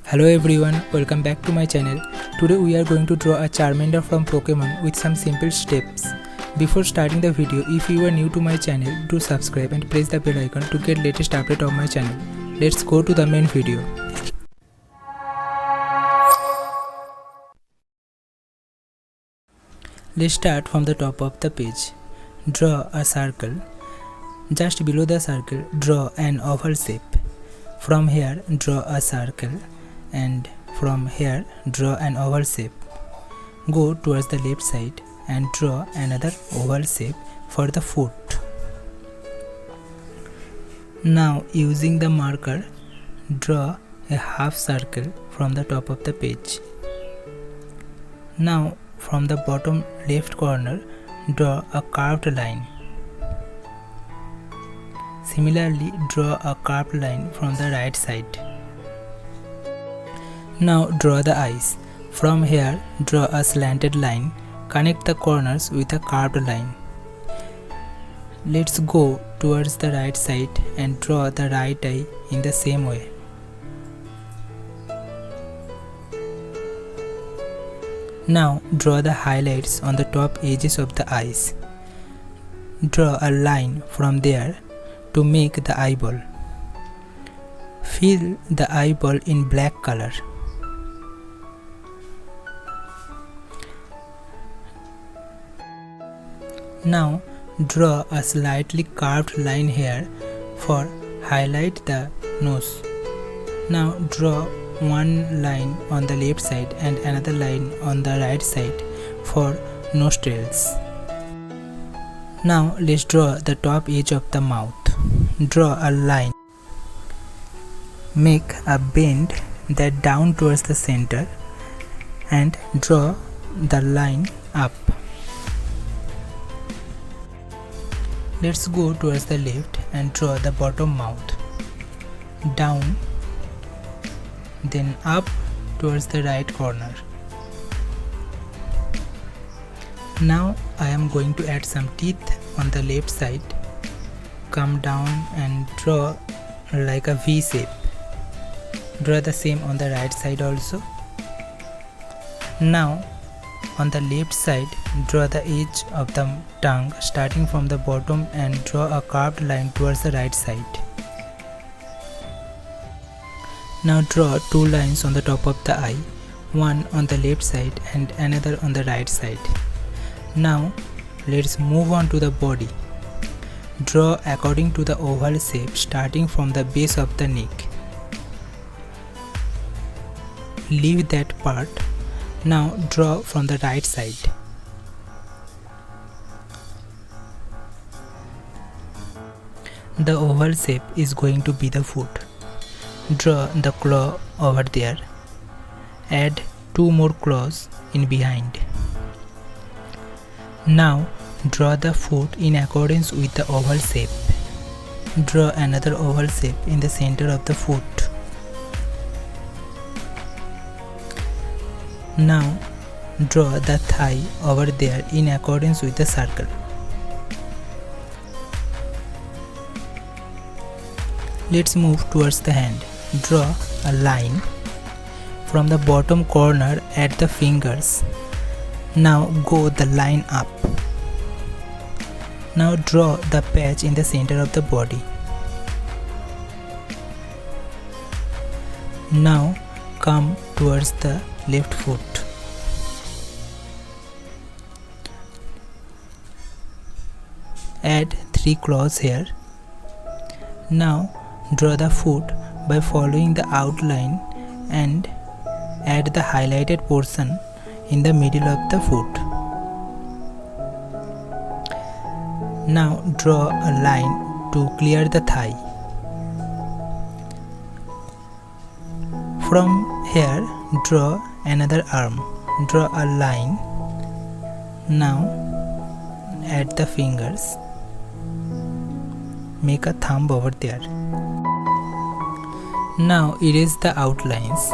Hello everyone, welcome back to my channel. Today we are going to draw a charmander from Pokemon with some simple steps. Before starting the video, if you are new to my channel, do subscribe and press the bell icon to get latest update of my channel. Let's go to the main video. Let's start from the top of the page. Draw a circle. Just below the circle, draw an oval shape. From here, draw a circle, and from here, draw an oval shape. Go towards the left side and draw another oval shape for the foot. Now, using the marker, draw a half circle from the top of the page. Now, from the bottom left corner, draw a curved line. Similarly, draw a curved line from the right side. Now draw the eyes. From here, draw a slanted line. Connect the corners with a curved line. Let's go towards the right side and draw the right eye in the same way. Now draw the highlights on the top edges of the eyes. Draw a line from there to make the eyeball. Fill the eyeball in black color. Now draw a slightly curved line here for highlight the nose. Now draw one line on the left side and another line on the right side for nostrils. Now let's draw the top edge of the mouth. Draw a line. Make a bend that down towards the center and draw the line up. Let's go towards the left and draw the bottom mouth. Down, then up towards the right corner. Now I am going to add some teeth on the left side. Come down and draw like a V shape. Draw the same on the right side also. Now on the left side, draw the edge of the tongue starting from the bottom and draw a curved line towards the right side. Now draw two lines on the top of the eye, one on the left side and another on the right side. Now let's move on to the body. Draw according to the oval shape starting from the base of the neck. Leave that part. Now draw from the right side. The oval shape is going to be the foot. Draw the claw over there. Add two more claws in behind. Now draw the foot in accordance with the oval shape. Draw another oval shape in the center of the foot. Now draw the thigh over there in accordance with the circle. Let's move towards the hand. Draw a line from the bottom corner at the fingers. Now go the line up. Now draw the patch in the center of the body. Now come towards the left foot. Add 3 claws here. Now draw the foot by following the outline and add the highlighted portion in the middle of the foot. Now draw a line to clear the thigh. From here, draw another arm. Draw a line. Now add the fingers. Make a thumb over there. Now erase the outlines.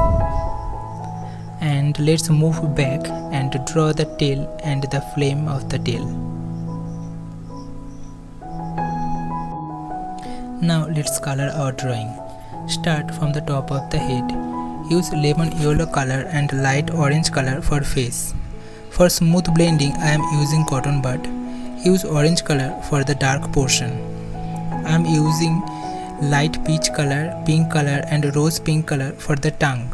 And let's move back and draw the tail and the flame of the tail. Now let's color our drawing. Start from the top of the head. Use lemon yellow color and light orange color for face. For smooth blending I am using cotton bud. Use orange color for the dark portion. I am using light peach color, pink color and rose pink color for the tongue.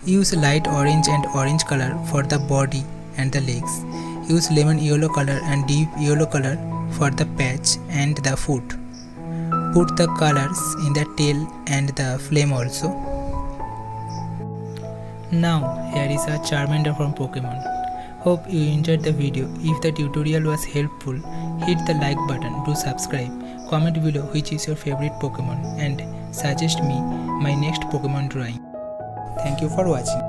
Use light orange and orange color for the body and the legs. Use lemon yellow color and deep yellow color for the patch and the foot. Put the colors in the tail and the flame also. Now here is a Charmander from Pokemon. Hope you enjoyed the video. If the tutorial was helpful, hit the like button, do subscribe, comment below which is your favorite Pokemon and suggest me my next Pokemon drawing. Thank you for watching.